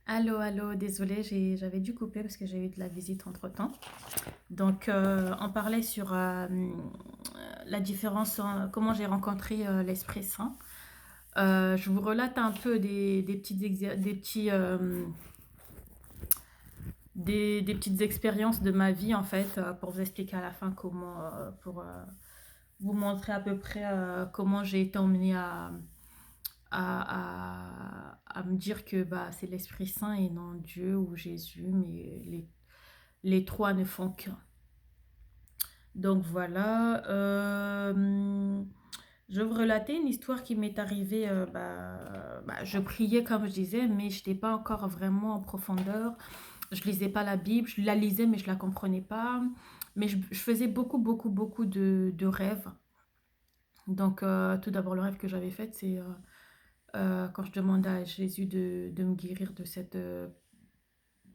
Allô, allô, désolée, j'avais dû couper parce que j'ai eu de la visite entre-temps. Donc, on parlait sur la différence, comment j'ai rencontré l'Esprit Saint. Je vous relate un peu des petites, des petites expériences de ma vie, en fait, pour vous expliquer à la fin comment, pour vous montrer à peu près comment j'ai été emmenée à me dire que bah, c'est l'Esprit Saint et non Dieu ou Jésus, mais les trois ne font qu'un. Donc voilà, je vais vous relater une histoire qui m'est arrivée. Je priais comme je disais, mais je n'étais pas encore vraiment en profondeur. Je lisais pas la Bible, je la lisais, mais je la comprenais pas. Mais je faisais beaucoup, beaucoup, beaucoup de rêves. Donc tout d'abord, le rêve que j'avais fait, c'est quand je demandais à Jésus de me guérir de cette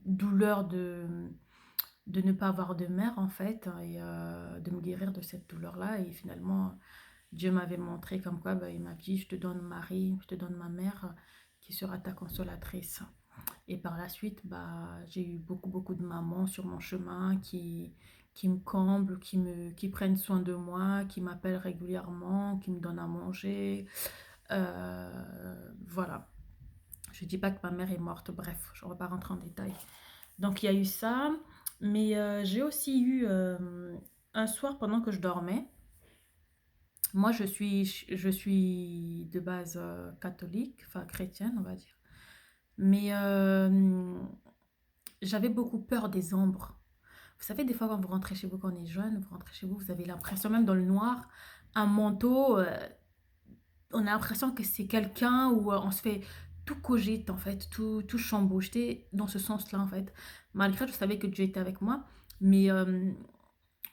douleur de ne pas avoir de mère en fait et de me guérir de cette douleur-là. Et finalement, Dieu m'avait montré comme quoi bah, il m'a dit, je te donne Marie, je te donne ma mère qui sera ta consolatrice. Et par la suite, bah, j'ai eu beaucoup, beaucoup de mamans sur mon chemin qui me comblent, qui prennent soin de moi, qui m'appellent régulièrement, qui me donnent à manger. Voilà. Je dis pas que ma mère est morte, bref, je ne vais pas rentrer en détail. Donc il y a eu ça, mais j'ai aussi eu un soir pendant que je dormais. Moi, je suis de base catholique, enfin chrétienne, on va dire. Mais j'avais beaucoup peur des ombres. Vous savez, des fois, quand vous rentrez chez vous, quand on est jeune, vous rentrez chez vous, vous avez l'impression, même dans le noir, un manteau, on a l'impression que c'est quelqu'un où on se fait tout cogite, en fait, tout chamboule. J'étais dans ce sens-là, en fait. Malgré, je savais que Dieu était avec moi, mais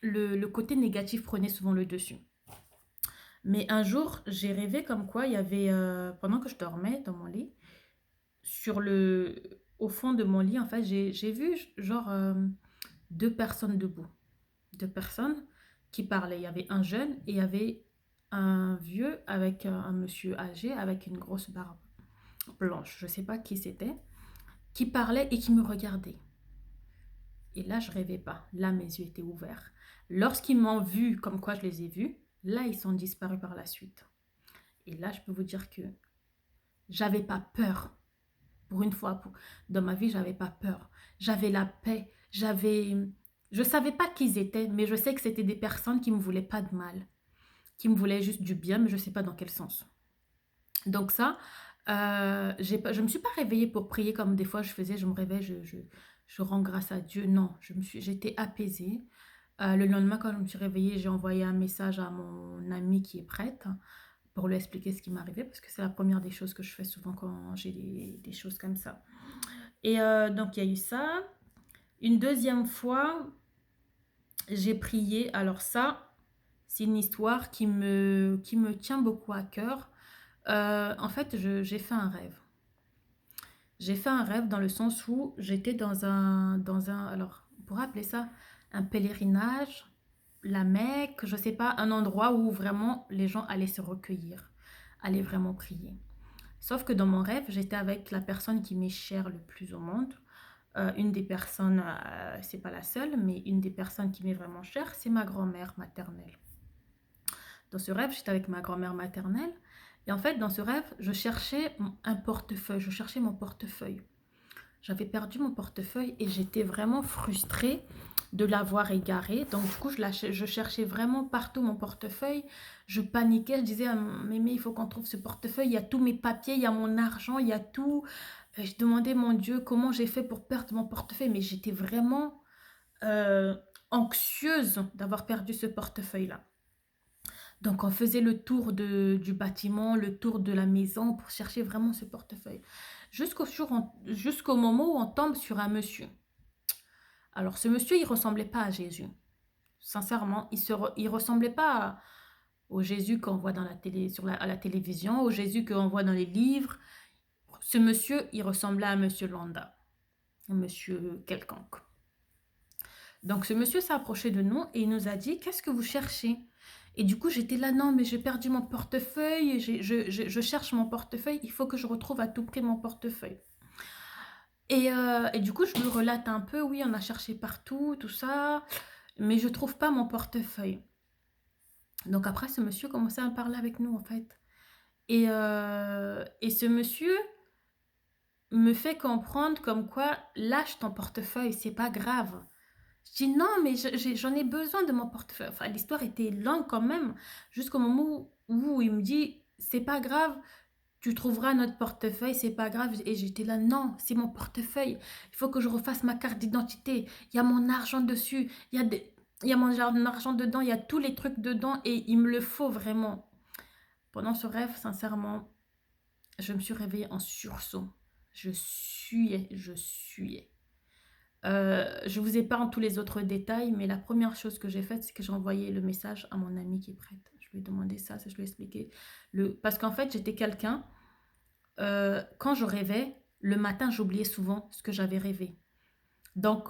le côté négatif prenait souvent le dessus. Mais un jour, j'ai rêvé comme quoi il y avait, pendant que je dormais dans mon lit, au fond de mon lit, en fait, j'ai vu genre deux personnes debout. Deux personnes qui parlaient. Il y avait un jeune et il y avait un vieux avec un monsieur âgé avec une grosse barbe blanche. Je ne sais pas qui c'était, qui parlait et qui me regardait. Et là, je rêvais pas. Là, mes yeux étaient ouverts. Lorsqu'ils m'ont vu comme quoi je les ai vus, là, ils sont disparus par la suite. Et là, je peux vous dire que j'avais pas peur. Pour une fois, dans ma vie, j'avais pas peur. J'avais la paix. Je savais pas qui ils étaient, mais je sais que c'était des personnes qui me voulaient pas de mal, qui me voulaient juste du bien, mais je sais pas dans quel sens. Donc ça, je me suis pas réveillée pour prier comme des fois je faisais. Je me réveille, je rends grâce à Dieu. Non, j'étais apaisée. Le lendemain, quand je me suis réveillée, j'ai envoyé un message à mon amie qui est prête pour lui expliquer ce qui m'arrivait, parce que c'est la première des choses que je fais souvent quand j'ai des choses comme ça. Et donc, il y a eu ça. Une deuxième fois, j'ai prié. Alors ça, c'est une histoire qui me tient beaucoup à cœur. En fait, j'ai fait un rêve. J'ai fait un rêve dans le sens où j'étais alors, on pourrait appeler ça un pèlerinage, la Mecque, je sais pas, un endroit où vraiment les gens allaient se recueillir, allaient vraiment prier. Sauf que dans mon rêve, j'étais avec la personne qui m'est chère le plus au monde. Une des personnes, c'est pas la seule, mais une des personnes qui m'est vraiment chère, c'est ma grand-mère maternelle. Dans ce rêve, j'étais avec ma grand-mère maternelle. Et en fait, dans ce rêve, je cherchais un portefeuille. Je cherchais mon portefeuille. J'avais perdu mon portefeuille et j'étais vraiment frustrée de l'avoir égaré. Donc, du coup, je cherchais vraiment partout mon portefeuille. Je paniquais. Je disais à Mémé, il faut qu'on trouve ce portefeuille. Il y a tous mes papiers, il y a mon argent, il y a tout. Je demandais, mon Dieu, comment j'ai fait pour perdre mon portefeuille. Mais j'étais vraiment euh, anxieuse d'avoir perdu ce portefeuille-là. Donc, on faisait le tour du bâtiment, le tour de la maison pour chercher vraiment ce portefeuille. Jusqu'au moment où on tombe sur un monsieur. Alors, ce monsieur, il ressemblait pas à Jésus. Sincèrement, il ressemblait pas au Jésus qu'on voit dans la télé, à la télévision, au Jésus qu'on voit dans les livres. Ce monsieur, il ressemblait à monsieur Landa, un monsieur quelconque. Donc, ce monsieur s'est approché de nous et il nous a dit, qu'est-ce que vous cherchez? Et du coup, j'étais là, non, mais j'ai perdu mon portefeuille, je cherche mon portefeuille, il faut que je retrouve à tout prix mon portefeuille. Et du coup, je lui relate un peu, oui, on a cherché partout, tout ça, mais je trouve pas mon portefeuille. Donc après, ce monsieur commençait à parler avec nous, en fait. Et ce monsieur me fait comprendre comme quoi lâche ton portefeuille, c'est pas grave. Je dis non, mais j'en ai besoin de mon portefeuille. Enfin, l'histoire était longue quand même, jusqu'au moment où il me dit c'est pas grave, tu trouveras notre portefeuille, c'est pas grave. Et j'étais là, non, c'est mon portefeuille. Il faut que je refasse ma carte d'identité. Il y a mon argent dessus, il y a mon argent dedans, il y a tous les trucs dedans et il me le faut vraiment. Pendant ce rêve, sincèrement, je me suis réveillée en sursaut. Je suyais. Je vous épargne tous les autres détails, mais la première chose que j'ai faite, c'est que j'ai envoyé le message à mon amie qui est prête. Je lui ai demandé ça, je lui ai expliqué. Parce qu'en fait, j'étais quelqu'un, quand je rêvais, le matin, j'oubliais souvent ce que j'avais rêvé. Donc,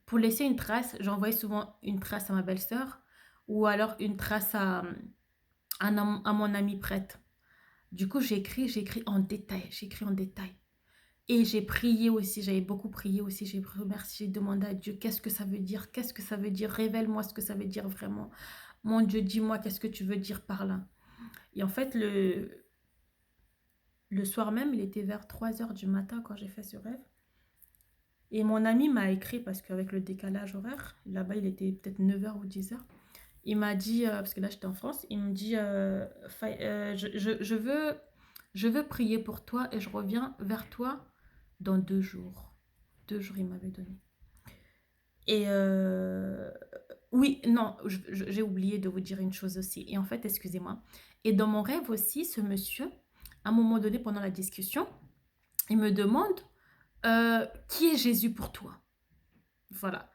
pour laisser une trace, j'envoyais souvent une trace à ma belle-sœur ou alors une trace à mon amie prête. Du coup, j'ai écrit en détail, j'ai écrit en détail. Et j'ai prié aussi, j'avais beaucoup prié aussi, j'ai remercié, j'ai demandé à Dieu qu'est-ce que ça veut dire, qu'est-ce que ça veut dire, révèle-moi ce que ça veut dire vraiment. Mon Dieu, dis-moi qu'est-ce que tu veux dire par là. Et en fait, le soir même, il était vers 3 heures du matin quand j'ai fait ce rêve. Et mon ami m'a écrit, parce qu'avec le décalage horaire, là-bas il était peut-être 9 heures ou 10 heures, il m'a dit, parce que là j'étais en France, il me dit, je veux prier pour toi et je reviens vers toi dans 2 jours. 2 jours, il m'avait donné. Et oui, non, j'ai oublié de vous dire une chose aussi. Et en fait, excusez-moi. Et dans mon rêve aussi, ce monsieur, à un moment donné, pendant la discussion, il me demande qui est Jésus pour toi? Voilà.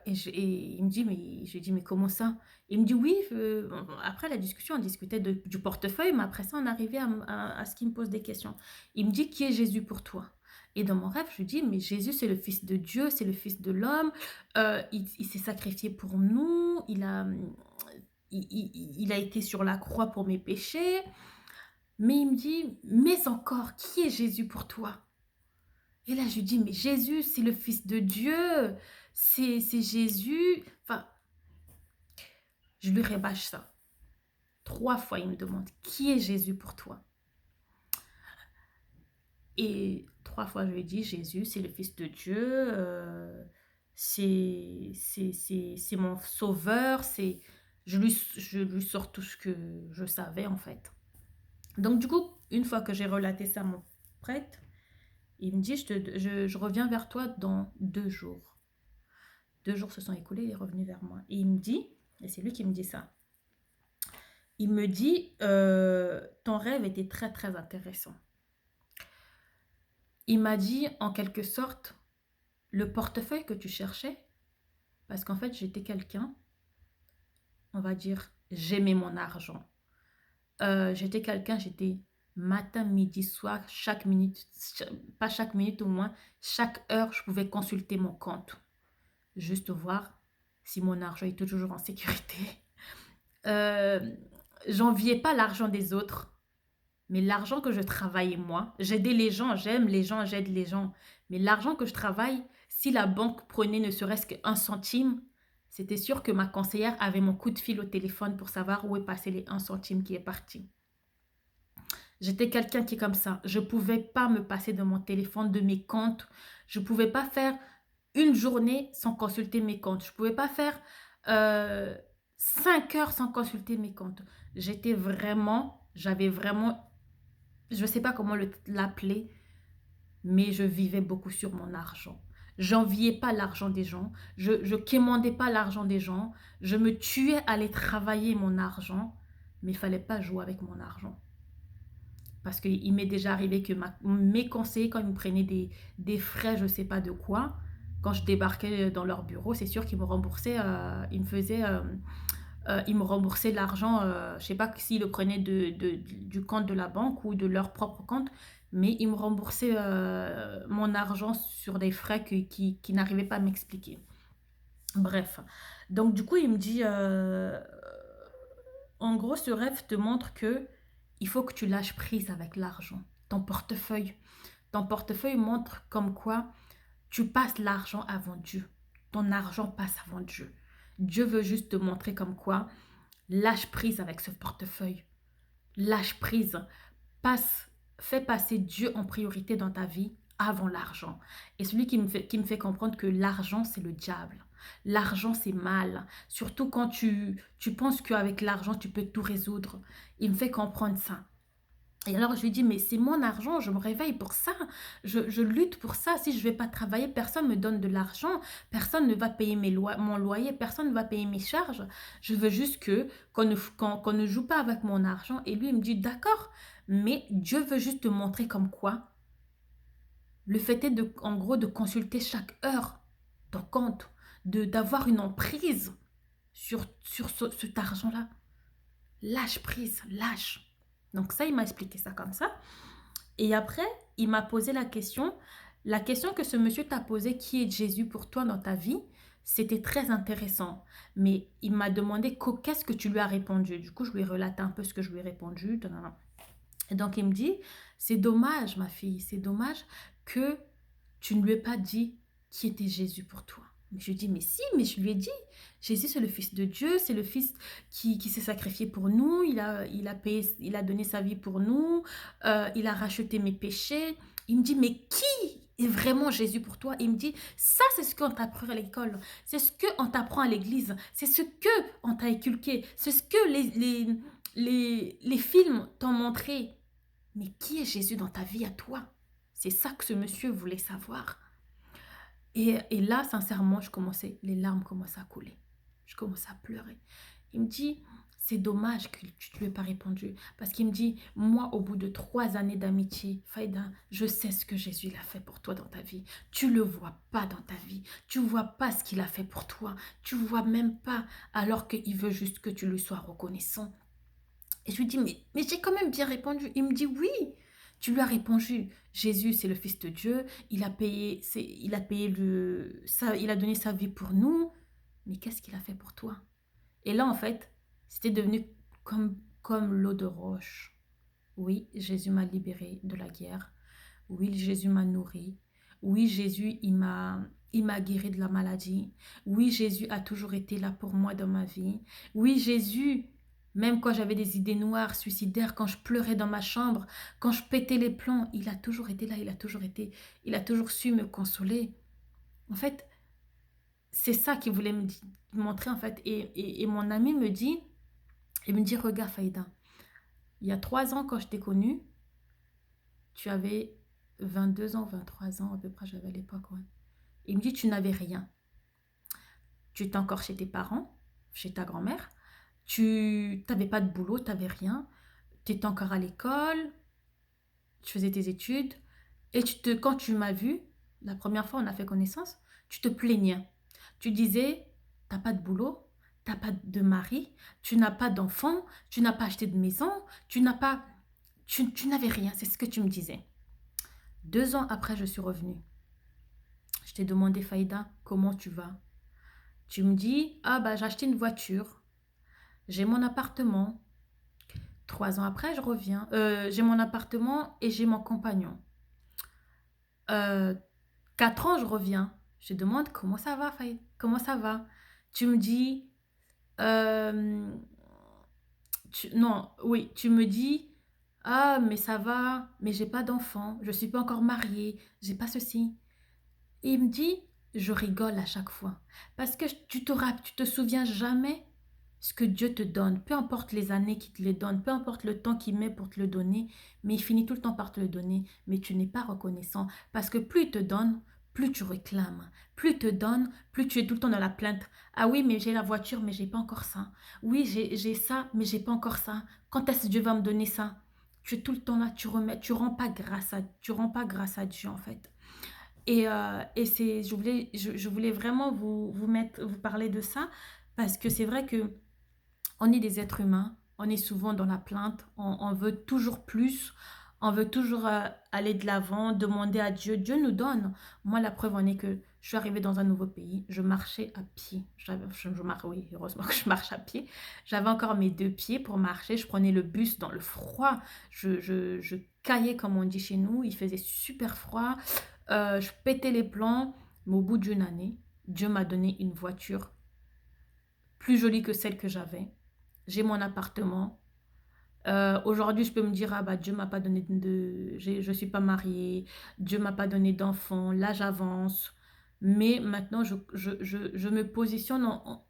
Et il me dit, mais je lui dis, mais comment ça? Il me dit, oui, bon, après la discussion, on discutait du portefeuille, mais après ça, on arrivait à ce qu'il me pose des questions. Il me dit, qui est Jésus pour toi? Et dans mon rêve, je lui dis, mais Jésus, c'est le Fils de Dieu, c'est le Fils de l'homme, il s'est sacrifié pour nous, il a été sur la croix pour mes péchés. Mais il me dit, mais encore, qui est Jésus pour toi? Et là, je lui dis, mais Jésus, c'est le Fils de Dieu, c'est Jésus. Enfin, je lui rabâche ça. 3 fois, il me demande, qui est Jésus pour toi? Et 3 fois, je lui ai dit, Jésus, c'est le Fils de Dieu, c'est mon sauveur, je lui sors tout ce que je savais, en fait. Donc, du coup, une fois que j'ai relaté ça à mon prêtre, il me dit, je reviens vers toi dans 2 jours. 2 jours se sont écoulés, il est revenu vers moi. Et il me dit, et c'est lui qui me dit ça, il me dit, ton rêve était très très intéressant. Il m'a dit en quelque sorte, le portefeuille que tu cherchais, parce qu'en fait j'étais quelqu'un, on va dire, j'aimais mon argent. J'étais quelqu'un, j'étais matin, midi, soir, chaque minute, pas chaque minute au moins, chaque heure, je pouvais consulter mon compte. Juste voir si mon argent est toujours en sécurité. Euh, J'enviais pas l'argent des autres, mais l'argent que je travaillais moi, j'aidais les gens, j'aime les gens, j'aide les gens. Mais l'argent que je travaille, si la banque prenait ne serait-ce qu'un centime, c'était sûr que ma conseillère avait mon coup de fil au téléphone pour savoir où est passé les 1 centime qui est parti. J'étais quelqu'un qui est comme ça. Je ne pouvais pas me passer de mon téléphone, de mes comptes. Je ne pouvais pas faire une journée sans consulter mes comptes. Je ne pouvais pas faire euh, 5 heures sans consulter mes comptes. J'avais vraiment, je ne sais pas comment l'appeler, mais je vivais beaucoup sur mon argent. J'enviais pas l'argent des gens, je quémandais pas l'argent des gens, je me tuais à aller travailler mon argent, mais il fallait pas jouer avec mon argent. Parce qu'il m'est déjà arrivé que mes conseillers, quand ils me prenaient des frais, je ne sais pas de quoi, quand je débarquais dans leur bureau, c'est sûr qu'ils me remboursaient, ils me remboursaient l'argent, je ne sais pas s'ils le prenaient du compte de la banque ou de leur propre compte, mais ils me remboursaient mon argent sur des frais qui n'arrivaient pas à m'expliquer. Bref, donc du coup, il me dit, en gros, ce rêve te montre que il faut que tu lâches prise avec l'argent, ton portefeuille. Ton portefeuille montre comme quoi tu passes l'argent avant Dieu. Ton argent passe avant Dieu. Dieu veut juste te montrer comme quoi lâche prise avec ce portefeuille. Lâche prise. Passe, fais passer Dieu en priorité dans ta vie avant l'argent. Et celui qui me fait comprendre que l'argent, c'est le diable. L'argent, c'est mal. Surtout quand tu penses qu'avec l'argent, tu peux tout résoudre. Il me fait comprendre ça. Et alors, je lui dis, mais c'est mon argent, je me réveille pour ça, je lutte pour ça. Si je ne vais pas travailler, personne ne me donne de l'argent, personne ne va payer mon loyer, personne ne va payer mes charges. Je veux juste qu'on ne joue pas avec mon argent. Et lui, il me dit, d'accord, mais Dieu veut juste te montrer comme quoi le fait est en gros, de consulter chaque heure ton compte, d'avoir une emprise sur cet argent-là. Lâche prise, lâche. Donc ça, il m'a expliqué ça comme ça. Et après, il m'a posé la question que ce monsieur t'a posée, qui est Jésus pour toi dans ta vie, c'était très intéressant. Mais il m'a demandé qu'est-ce que tu lui as répondu. Du coup, je lui ai relaté un peu ce que je lui ai répondu. Et donc, il me dit, c'est dommage, ma fille, c'est dommage que tu ne lui aies pas dit qui était Jésus pour toi. Mais je lui dis, mais si, mais je lui ai dit, Jésus c'est le Fils de Dieu, c'est le Fils qui s'est sacrifié pour nous, il a donné sa vie pour nous, il a racheté mes péchés. Il me dit, mais qui est vraiment Jésus pour toi? Il me dit, ça c'est ce qu'on t'apprend à l'école, c'est ce qu'on t'apprend à l'église, c'est ce qu'on t'a inculqué, c'est ce que les films t'ont montré. Mais qui est Jésus dans ta vie à toi? C'est ça que ce monsieur voulait savoir. Et là, sincèrement, les larmes commençaient à couler. Je commençais à pleurer. Il me dit, c'est dommage que tu ne lui aies pas répondu. Parce qu'il me dit, moi, au bout de 3 années d'amitié, Faïda, je sais ce que Jésus a fait pour toi dans ta vie. Tu ne le vois pas dans ta vie. Tu ne vois pas ce qu'il a fait pour toi. Tu ne vois même pas, alors qu'il veut juste que tu lui sois reconnaissant. Et je lui dis, mais j'ai quand même bien répondu. Il me dit, oui, tu lui as répondu. Jésus, c'est le Fils de Dieu. Il a donné sa vie pour nous. Mais qu'est-ce qu'il a fait pour toi? Et là, en fait, c'était devenu comme l'eau de roche. Oui, Jésus m'a libéré de la guerre. Oui, Jésus m'a nourri. Oui, Jésus, il m'a guéri de la maladie. Oui, Jésus a toujours été là pour moi dans ma vie. Oui, Jésus, même quand j'avais des idées noires, suicidaires, quand je pleurais dans ma chambre, quand je pétais les plombs, il a toujours été là, il a toujours su me consoler. En fait, c'est ça qu'il voulait montrer, en fait. Et mon ami il me dit, regarde Faïda, il y a 3 ans quand je t'ai connue, tu avais 22 ans, 23 ans à peu près, j'avais à l'époque, ouais. Il me dit, tu n'avais rien. Tu étais encore chez tes parents, chez ta grand-mère. Tu n'avais pas de boulot, tu n'avais rien. Tu étais encore à l'école, tu faisais tes études. Et quand tu m'as vu, la première fois on a fait connaissance, tu te plaignais. Tu disais, t'as pas de boulot, t'as pas de mari, tu n'as pas d'enfant, tu n'as pas acheté de maison, tu n'avais rien, c'est ce que tu me disais. 2 ans après, je suis revenue. Je t'ai demandé, Faïda, comment tu vas? Tu me dis, ah bah j'ai acheté une voiture, j'ai mon appartement. 3 ans après, je reviens. J'ai mon appartement et j'ai mon compagnon. Euh, 4 ans, je reviens. Je demande comment ça va, Faïda? Comment ça va? Tu me dis, euh, non, oui, tu me dis, ah mais ça va, mais j'ai pas d'enfant, je suis pas encore mariée, j'ai pas ceci. Et il me dit, je rigole à chaque fois. Parce que tu te souviens jamais ce que Dieu te donne. Peu importe les années qu'il te les donne, peu importe le temps qu'il met pour te le donner, mais il finit tout le temps par te le donner. Mais tu n'es pas reconnaissant. Parce que plus il te donne, plus tu réclames. Plus il te donne, plus tu es tout le temps dans la plainte. Ah oui, mais j'ai la voiture, mais j'ai pas encore ça. Oui, j'ai ça, mais j'ai pas encore ça. Quand est-ce que Dieu va me donner ça? Tu es tout le temps là, tu rends pas grâce à Dieu en fait. Je voulais vraiment vous parler de ça parce que c'est vrai que on est des êtres humains, on est souvent dans la plainte, on veut toujours plus, on veut toujours aller de l'avant, demander à Dieu. Dieu nous donne. Moi, la preuve en est que je suis arrivée dans un nouveau pays, je marchais à pied. Oui, heureusement que je marche à pied. J'avais encore mes 2 pieds pour marcher, je prenais le bus dans le froid, je caillait, comme on dit chez nous. Il faisait super froid. Je pétais les plombs. Mais au bout d'une année, Dieu m'a donné une voiture plus jolie que celle que j'avais. J'ai mon appartement. Aujourd'hui, je peux me dire, ah bah Dieu m'a pas donné je suis pas mariée, Dieu m'a pas donné d'enfant, l'âge avance. Mais maintenant, je me positionne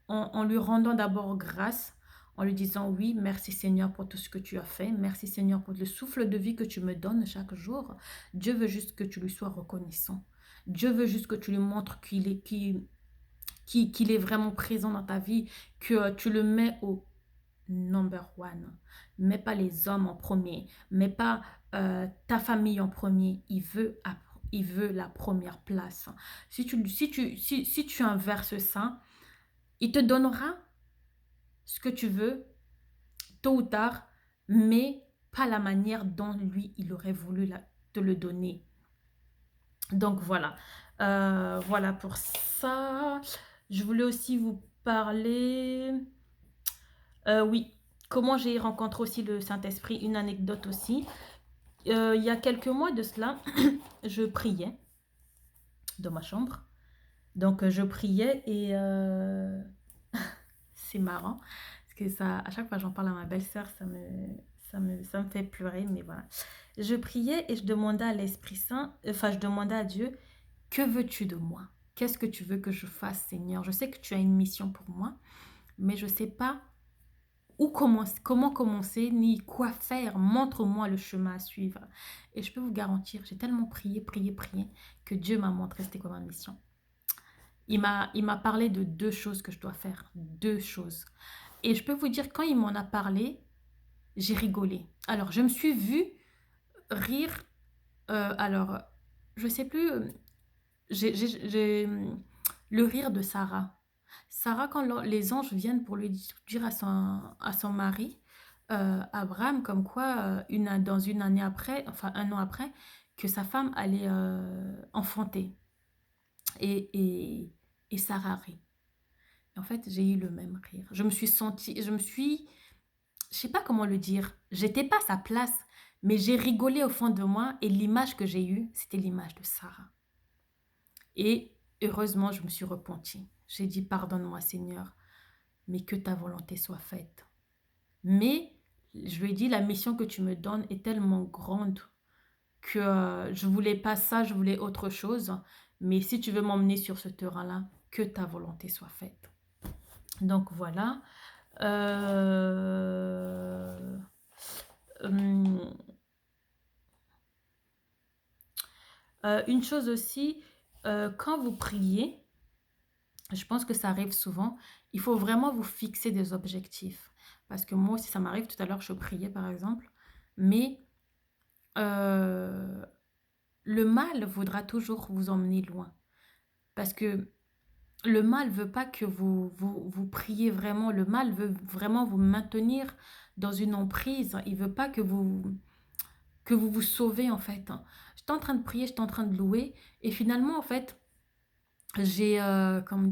en lui rendant d'abord grâce, en lui disant, oui, merci Seigneur pour tout ce que tu as fait, merci Seigneur pour le souffle de vie que tu me donnes chaque jour. Dieu veut juste que tu lui sois reconnaissant. Dieu veut juste que tu lui montres qu'il est vraiment présent dans ta vie, que tu le mets au number one. Mets pas les hommes en premier, mets pas ta famille en premier. Il veut la première place. Si tu inverses ça, il te donnera ce que tu veux, tôt ou tard, mais pas la manière dont lui, il aurait voulu te le donner. Donc voilà. Voilà pour ça. Je voulais aussi vous parler. Oui, comment j'ai rencontré aussi le Saint-Esprit, une anecdote aussi. Il y a quelques mois de cela, je priais dans ma chambre. Donc, je priais et c'est marrant. Parce que ça, à chaque fois que j'en parle à ma belle-sœur, ça me fait pleurer. Mais voilà. Je priais et je demandais à l'Esprit Saint, enfin, je demandais à Dieu, que veux-tu de moi? Qu'est-ce que tu veux que je fasse, Seigneur? Je sais que tu as une mission pour moi, mais je ne sais pas comment commencer, ni quoi faire. Montre-moi le chemin à suivre. Et je peux vous garantir, j'ai tellement prié, que Dieu m'a montré c'était quoi ma mission. Il m'a parlé de deux choses que je dois faire. Deux choses. Et je peux vous dire, quand il m'en a parlé, j'ai rigolé. Alors, je me suis vue rire. Alors, je sais plus. Le rire de Sarah. Sarah, quand les anges viennent pour lui dire à son mari, Abraham, comme quoi, dans une année après, enfin un an après, que sa femme allait enfanter. Et, et, et Sarah rit. En fait, j'ai eu le même rire. Je sais pas comment le dire, j'étais pas à sa place, mais j'ai rigolé au fond de moi et l'image que j'ai eue, c'était l'image de Sarah. Et heureusement, je me suis repentie. J'ai dit, pardonne-moi Seigneur, mais que ta volonté soit faite. Mais, je lui ai dit, la mission que tu me donnes est tellement grande que je voulais pas ça, je voulais autre chose. Mais si tu veux m'emmener sur ce terrain-là, que ta volonté soit faite. Donc voilà. Euh, hum, une chose aussi, quand vous priez, je pense que ça arrive souvent. Il faut vraiment vous fixer des objectifs. Parce que moi aussi, ça m'arrive. Tout à l'heure, je priais, par exemple. Mais euh, le mal voudra toujours vous emmener loin. Parce que le mal veut pas que vous priez vraiment. Le mal veut vraiment vous maintenir dans une emprise. Il veut pas que vous sauvez, en fait. J'étais en train de prier, j'étais en train de louer. Et finalement, en fait,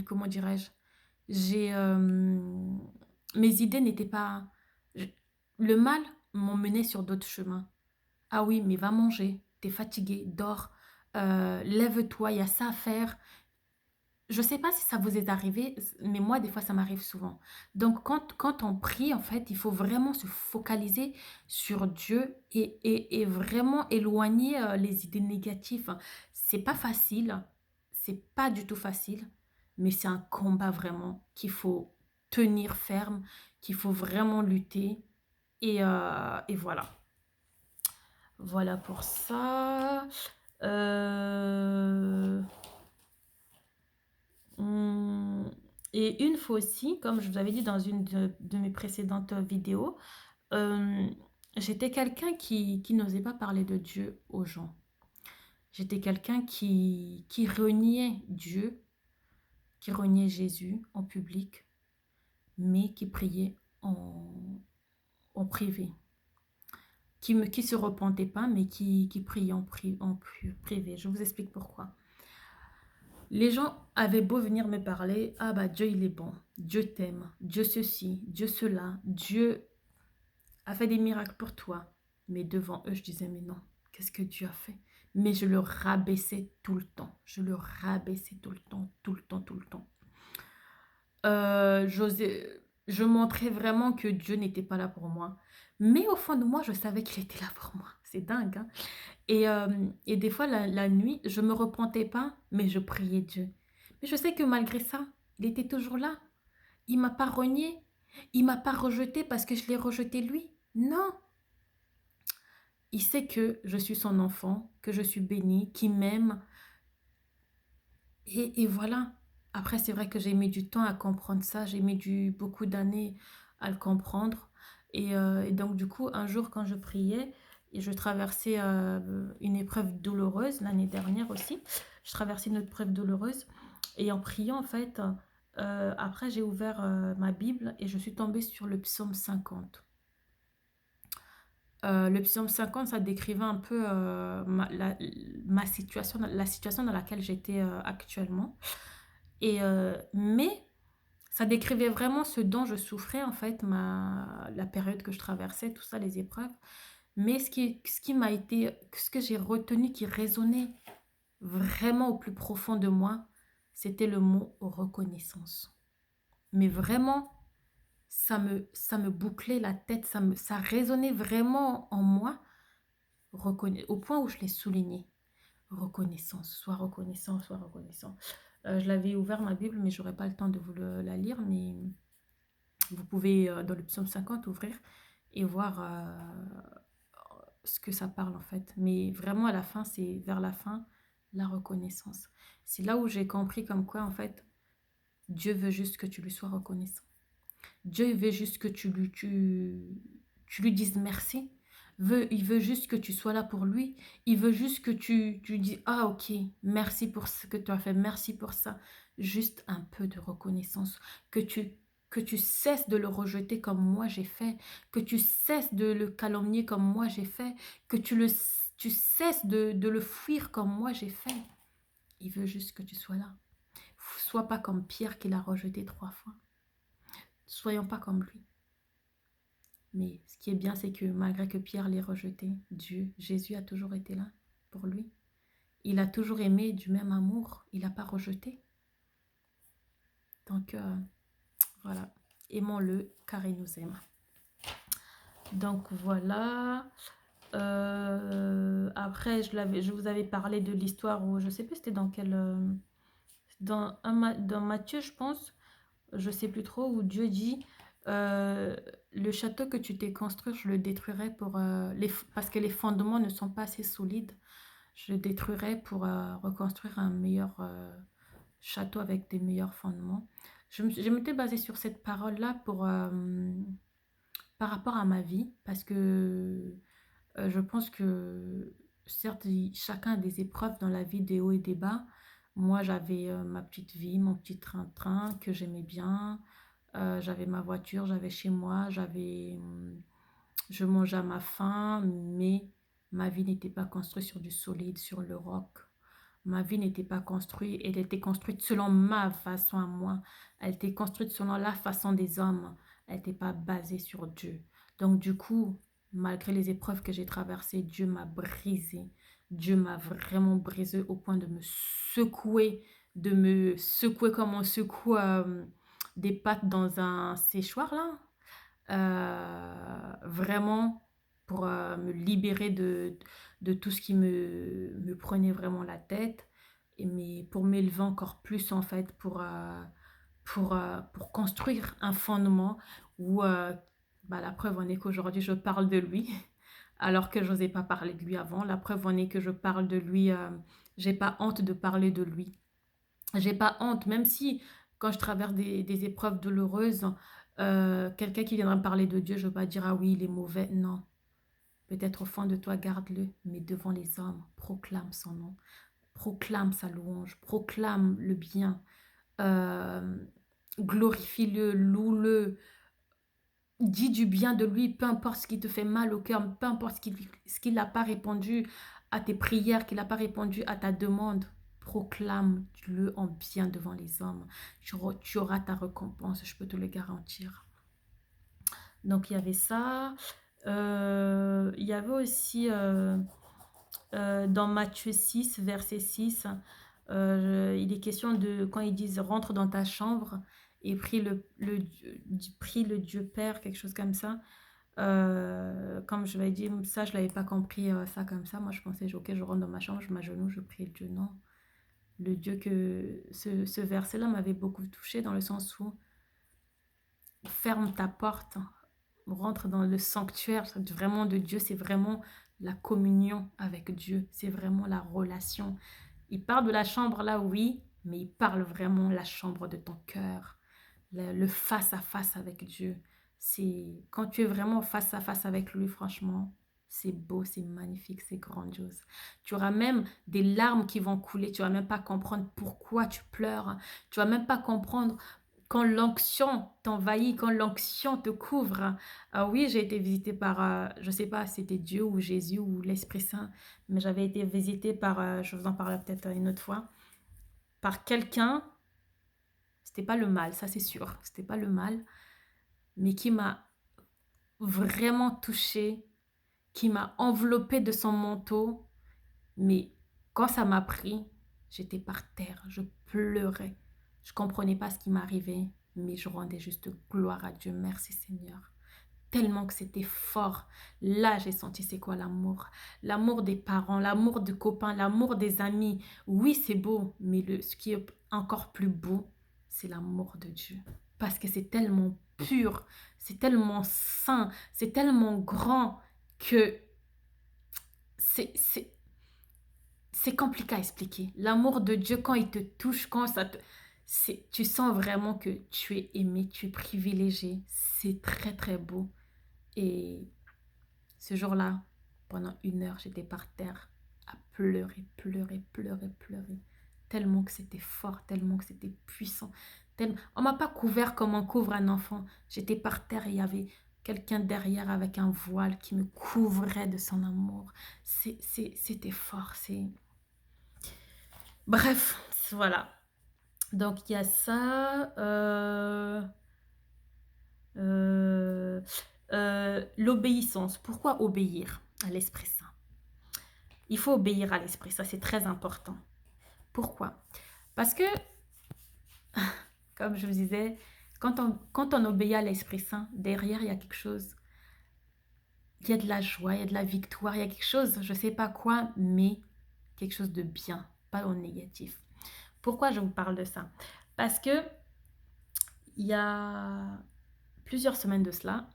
comment dirais-je? J'ai mes idées n'étaient pas je- le mal m'emmenait sur d'autres chemins. Ah oui, mais va manger, t'es fatigué, dors, lève-toi, il y a ça à faire. Je sais pas si ça vous est arrivé, mais moi des fois ça m'arrive souvent. Donc quand on prie en fait, il faut vraiment se focaliser sur Dieu et vraiment éloigner les idées négatives. C'est pas facile, c'est pas du tout facile, mais c'est un combat vraiment qu'il faut tenir ferme, qu'il faut vraiment lutter et voilà. Voilà pour ça. Euh, Hum, Et une fois aussi, comme je vous avais dit dans une de mes précédentes vidéos, euh, j'étais quelqu'un qui n'osait pas parler de Dieu aux gens. J'étais quelqu'un qui reniait Dieu, qui reniait Jésus en public, mais qui priait en privé. Qui se repentait pas, mais qui priait privé. Je vous explique pourquoi. Les gens avaient beau venir me parler, ah bah Dieu il est bon, Dieu t'aime, Dieu ceci, Dieu cela, Dieu a fait des miracles pour toi. Mais devant eux, je disais mais non. Qu'est-ce que Dieu a fait? Mais je le rabaissais tout le temps. Je le rabaissais tout le temps, tout le temps, tout le temps. Je montrais vraiment que Dieu n'était pas là pour moi. Mais au fond de moi, je savais qu'il était là pour moi. C'est dingue, hein? Et des fois, la nuit, je me repentais pas, mais je priais Dieu. Mais je sais que malgré ça, il était toujours là. Il m'a pas renié. Il m'a pas rejeté parce que je l'ai rejeté lui. Non, il sait que je suis son enfant, que je suis bénie, qu'il m'aime. Et voilà. Après, c'est vrai que j'ai mis du temps à comprendre ça. J'ai mis beaucoup d'années à le comprendre. Et donc, du coup, un jour, quand je priais, et je traversais une épreuve douloureuse, l'année dernière aussi, je traversais une épreuve douloureuse. Et en priant, en fait, après, j'ai ouvert ma Bible et je suis tombée sur le psaume 50. Le psaume 50, ça décrivait un peu ma situation, la situation dans laquelle j'étais actuellement. Mais ça décrivait vraiment ce dont je souffrais, en fait, la période que je traversais, tout ça, les épreuves. Mais ce qui m'a été, ce que j'ai retenu qui résonnait vraiment au plus profond de moi, c'était le mot reconnaissance. Mais vraiment, ça me bouclait la tête, ça résonnait vraiment en moi, au point où je l'ai souligné. Reconnaissance, sois reconnaissant, sois reconnaissant. Je l'avais ouvert ma Bible, mais j'aurais pas le temps de vous la lire, mais vous pouvez, dans le psaume 50, ouvrir et voir ce que ça parle en fait. Mais vraiment, à la fin, c'est vers la fin, la reconnaissance. C'est là où j'ai compris comme quoi, en fait, Dieu veut juste que tu lui sois reconnaissant. Dieu veut juste que tu lui dises merci. Il veut juste que tu sois là pour lui. Il veut juste que tu dis, ah ok, merci pour ce que tu as fait, merci pour ça. Juste un peu de reconnaissance. Que tu cesses de le rejeter comme moi j'ai fait. Que tu cesses de le calomnier comme moi j'ai fait. Que tu cesses de le fuir comme moi j'ai fait. Il veut juste que tu sois là. Sois pas comme Pierre qui l'a rejeté 3 fois. Soyons pas comme lui. Mais ce qui est bien, c'est que malgré que Pierre l'ait rejeté, Jésus a toujours été là pour lui. Il a toujours aimé du même amour. Il n'a pas rejeté. Donc, voilà. Aimons-le car il nous aime. Donc, voilà. Après, je vous avais parlé de l'histoire où, je ne sais plus c'était dans quel... dans Matthieu, je pense, je ne sais plus trop, où Dieu dit... le château que tu t'es construit, je le détruirai parce que les fondements ne sont pas assez solides. Je le détruirai pour reconstruire un meilleur château avec des meilleurs fondements. Je m'étais basée sur cette parole-là par rapport à ma vie, parce que je pense que certes, chacun a des épreuves dans la vie, des hauts et des bas. Moi, j'avais ma petite vie, mon petit train-train que j'aimais bien. J'avais ma voiture, j'avais chez moi, je mangeais à ma faim, mais ma vie n'était pas construite sur du solide, sur le roc. Ma vie n'était pas construite, elle était construite selon ma façon à moi. Elle était construite selon la façon des hommes. Elle n'était pas basée sur Dieu. Donc du coup, malgré les épreuves que j'ai traversées, Dieu m'a brisé. Dieu m'a vraiment brisé au point de me secouer comme on secoue des pattes dans un séchoir là. Vraiment pour me libérer de tout ce qui me prenait vraiment la tête, mais pour m'élever encore plus en fait, pour construire un fondement où la preuve en est qu'aujourd'hui je parle de lui alors que je n'osais pas parler de lui avant. La preuve en est que je parle de lui, j'ai pas honte de parler de lui. J'ai pas honte, même si quand je traverse des épreuves douloureuses, quelqu'un qui viendra me parler de Dieu, je ne vais pas dire ah oui, il est mauvais. Non, peut-être au fond de toi, garde-le, mais devant les hommes, proclame son nom, proclame sa louange, proclame le bien, euh, glorifie-le, loue-le, dis du bien de lui, peu importe ce qui te fait mal au cœur, peu importe ce qu'il n'a pas répondu à tes prières, qu'il n'a pas répondu à ta demande. Proclame-le en bien devant les hommes. Tu auras ta récompense, je peux te le garantir. Donc, il y avait ça. Il y avait aussi Dans Matthieu 6, verset 6, il est question de quand ils disent: «Rentre dans ta chambre et prie le Dieu Père», quelque chose comme ça. Comme je l'avais dit, ça, je l'avais pas compris, ça comme ça. Moi, je pensais: «OK, je rentre dans ma chambre, je m'agenouille, je prie le Dieu». Non, le Dieu que ce verset-là m'avait beaucoup touchée dans le sens où ferme ta porte, rentre dans le sanctuaire vraiment de Dieu, c'est vraiment la communion avec Dieu, c'est vraiment la relation. Il parle de la chambre là, oui, mais il parle vraiment la chambre de ton cœur, le face à face avec Dieu. C'est quand tu es vraiment face à face avec lui, franchement, c'est beau, c'est magnifique, c'est grandiose. Tu auras même des larmes qui vont couler, tu vas même pas comprendre pourquoi tu pleures, tu vas même pas comprendre quand l'onction t'envahit, quand l'onction te couvre. Ah oui, j'ai été visitée par, je sais pas si c'était Dieu ou Jésus ou l'Esprit Saint, mais j'avais été visitée par, je vous en parlerai peut-être une autre fois, par quelqu'un, c'était pas le mal, ça c'est sûr, c'était pas le mal, mais qui m'a vraiment touchée, qui m'a enveloppée de son manteau, mais quand ça m'a pris, j'étais par terre, je pleurais. Je comprenais pas ce qui m'arrivait, mais je rendais juste gloire à Dieu. Merci Seigneur. Tellement que c'était fort. Là, j'ai senti c'est quoi l'amour. L'amour des parents, l'amour des copains, l'amour des amis. Oui, c'est beau, mais ce qui est encore plus beau, c'est l'amour de Dieu. Parce que c'est tellement pur, c'est tellement saint, c'est tellement grand que c'est c'est- c'est compliqué à expliquer. L'amour de Dieu, quand il te touche, quand ça te... tu sens vraiment que tu es aimé, tu es privilégié. C'est très, très beau. Et ce jour-là, pendant 1 heure, j'étais par terre à pleurer, pleurer, pleurer, pleurer. Tellement que c'était fort, tellement que c'était puissant. Tellement... On m'a pas couvert comme on couvre un enfant. J'étais par terre et il y avait quelqu'un derrière avec un voile qui me couvrait de son amour. C'était fort. Bref, voilà. Donc il y a ça. Euh, L'obéissance. Pourquoi obéir à l'Esprit Saint? Il faut obéir à l'Esprit Saint, c'est très important. Pourquoi? Parce que, comme je vous disais, quand on obéit à l'Esprit Saint, derrière, il y a quelque chose. Il y a de la joie, il y a de la victoire, il y a quelque chose, je ne sais pas quoi, mais quelque chose de bien, pas au négatif. Pourquoi je vous parle de ça? Parce que il y a plusieurs semaines de cela,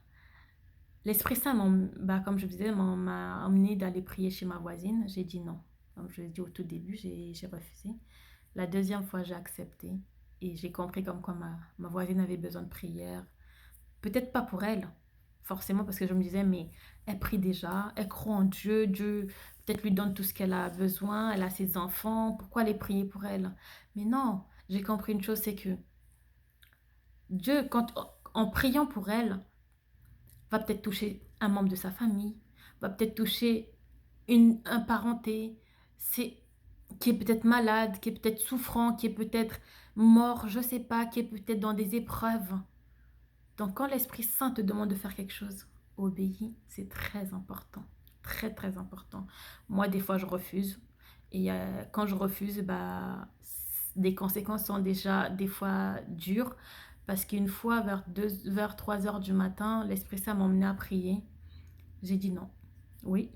l'Esprit Saint, bah, comme je vous disais, m'a emmené d'aller prier chez ma voisine. J'ai dit non. Comme je l'ai dit au tout début, j'ai refusé. La deuxième fois, j'ai accepté. Et j'ai compris comme quoi ma voisine avait besoin de prière. Peut-être pas pour elle, forcément, parce que je me disais, mais elle prie déjà, elle croit en Dieu, Dieu peut-être lui donne tout ce qu'elle a besoin, elle a ses enfants, pourquoi aller prier pour elle? Mais non, j'ai compris une chose, c'est que Dieu, en priant pour elle, va peut-être toucher un membre de sa famille, va peut-être toucher un parenté, c'est, qui est peut-être malade, qui est peut-être souffrant, qui est peut-être mort, je ne sais pas, qui est peut-être dans des épreuves. Donc quand l'Esprit Saint te demande de faire quelque chose, obéis, c'est très important. Très, très important. Moi, des fois, je refuse. Et quand je refuse, bah, les conséquences sont déjà des fois dures. Parce qu'une fois, vers 3 heures du matin, l'Esprit Saint m'a emmené à prier. J'ai dit non. Oui,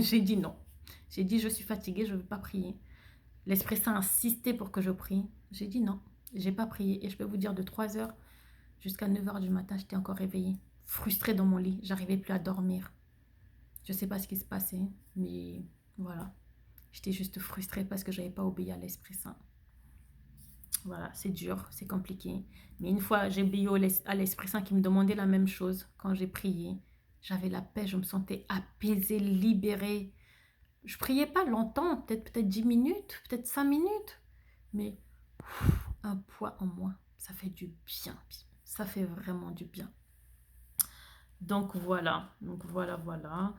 j'ai dit non. J'ai dit, je suis fatiguée, je ne veux pas prier. L'Esprit Saint a insisté pour que je prie. J'ai dit non, j'ai pas prié. Et je peux vous dire, de 3 heures jusqu'à 9 heures du matin, j'étais encore réveillée, frustrée dans mon lit. J'arrivais plus à dormir. Je ne sais pas ce qui se passait, mais voilà. J'étais juste frustrée parce que je n'avais pas obéi à l'Esprit Saint. Voilà, c'est dur, c'est compliqué. Mais une fois, j'ai obéi à l'Esprit Saint qui me demandait la même chose quand j'ai prié. J'avais la paix, je me sentais apaisée, libérée. Je priais pas longtemps, peut-être 10 minutes, peut-être 5 minutes. Mais un poids en moins, ça fait du bien. Ça fait vraiment du bien. Donc voilà, voilà.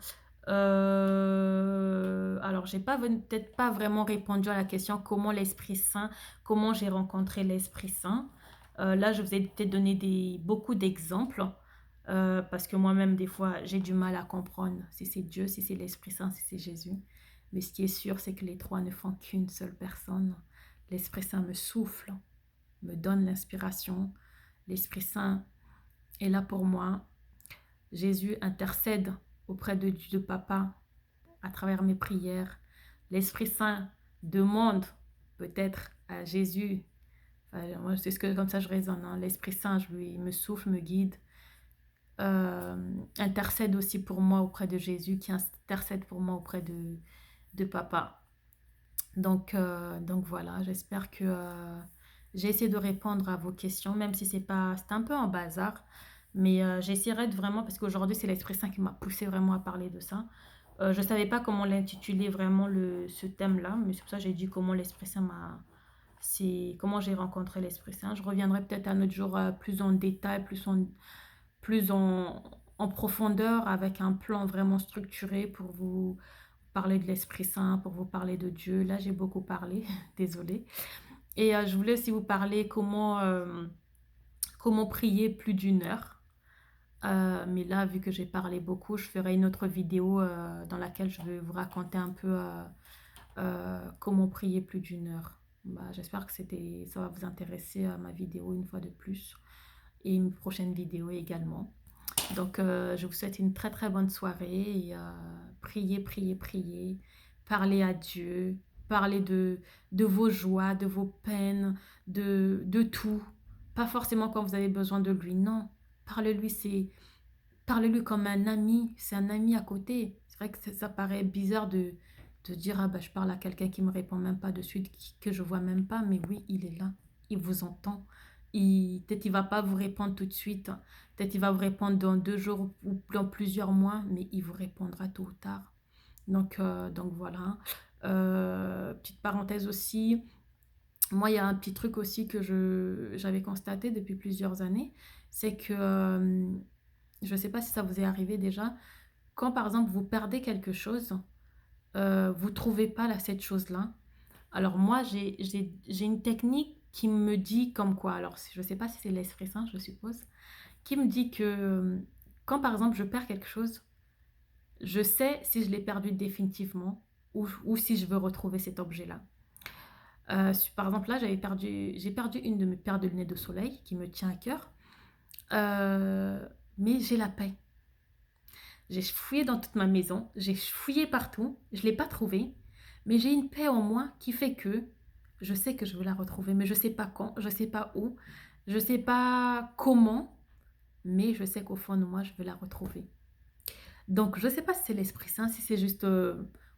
Alors, j'ai pas peut-être pas vraiment répondu à la question comment l'Esprit Saint, comment j'ai rencontré l'Esprit Saint. Là, je vous ai peut-être donné beaucoup d'exemples parce que moi-même, des fois, j'ai du mal à comprendre si c'est Dieu, si c'est l'Esprit Saint, si c'est Jésus. Mais ce qui est sûr, c'est que les trois ne font qu'une seule personne. L'Esprit Saint me souffle, me donne l'inspiration. L'Esprit Saint est là pour moi. Jésus intercède auprès de Dieu Papa à travers mes prières. L'Esprit Saint demande peut-être à Jésus, enfin, moi c'est ce que comme ça je raisonne, hein. L'Esprit Saint, il me souffle, me guide, intercède aussi pour moi auprès de Jésus, qui intercède pour moi auprès de Papa. Donc voilà, j'espère que j'ai essayé de répondre à vos questions, même si c'est un peu en bazar, mais j'essaierai de vraiment, parce qu'aujourd'hui c'est l'Esprit Saint qui m'a poussé vraiment à parler de ça. Je ne savais pas comment l'intituler vraiment ce thème-là, mais c'est pour ça que j'ai dit comment l'Esprit Saint comment j'ai rencontré l'Esprit Saint. Je reviendrai peut-être un autre jour plus en détail, plus en profondeur, avec un plan vraiment structuré pour vous parler de l'Esprit Saint, pour vous parler de Dieu. Là, j'ai beaucoup parlé, désolée. Et je voulais aussi vous parler comment prier plus d'1 heure. Mais là, vu que j'ai parlé beaucoup, je ferai une autre vidéo dans laquelle je vais vous raconter un peu comment prier plus d'1 heure. Bah, j'espère que ça va vous intéresser à ma vidéo une fois de plus et une prochaine vidéo également. Donc, je vous souhaite une très très bonne soirée et priez, priez, priez. Parlez à Dieu, parlez de vos joies, de vos peines, de tout. Pas forcément quand vous avez besoin de lui, non. Parlez-lui comme un ami, c'est un ami à côté. C'est vrai que ça paraît bizarre de dire, ah bah, je parle à quelqu'un qui me répond même pas de suite, que je vois même pas, mais oui, il est là, il vous entend. Peut-être il va pas vous répondre tout de suite, peut-être il va vous répondre dans 2 jours ou dans plusieurs mois, mais il vous répondra tôt ou tard. Donc voilà. Petite parenthèse aussi, moi il y a un petit truc aussi que j'avais constaté depuis plusieurs années, c'est que je ne sais pas si ça vous est arrivé déjà, quand par exemple vous perdez quelque chose, vous ne trouvez pas là, cette chose-là. Alors moi, j'ai une technique qui me dit comme quoi, alors je ne sais pas si c'est l'Esprit Saint, je suppose, qui me dit que quand par exemple je perds quelque chose, je sais si je l'ai perdu définitivement ou si je veux retrouver cet objet-là. Par exemple là, j'ai perdu une de mes paires de lunettes de soleil qui me tient à cœur, mais j'ai la paix. J'ai fouillé dans toute ma maison, j'ai fouillé partout, je ne l'ai pas trouvée, mais j'ai une paix en moi qui fait que je sais que je veux la retrouver, mais je ne sais pas quand, je ne sais pas où, je ne sais pas comment, mais je sais qu'au fond de moi, je veux la retrouver. Donc, je ne sais pas si c'est l'Esprit Saint, si c'est juste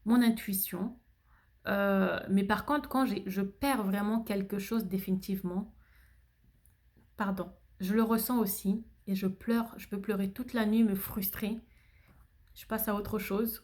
mon intuition, mais par contre, quand je perds vraiment quelque chose définitivement, pardon, je le ressens aussi et je pleure, je peux pleurer toute la nuit, me frustrer, je passe à autre chose.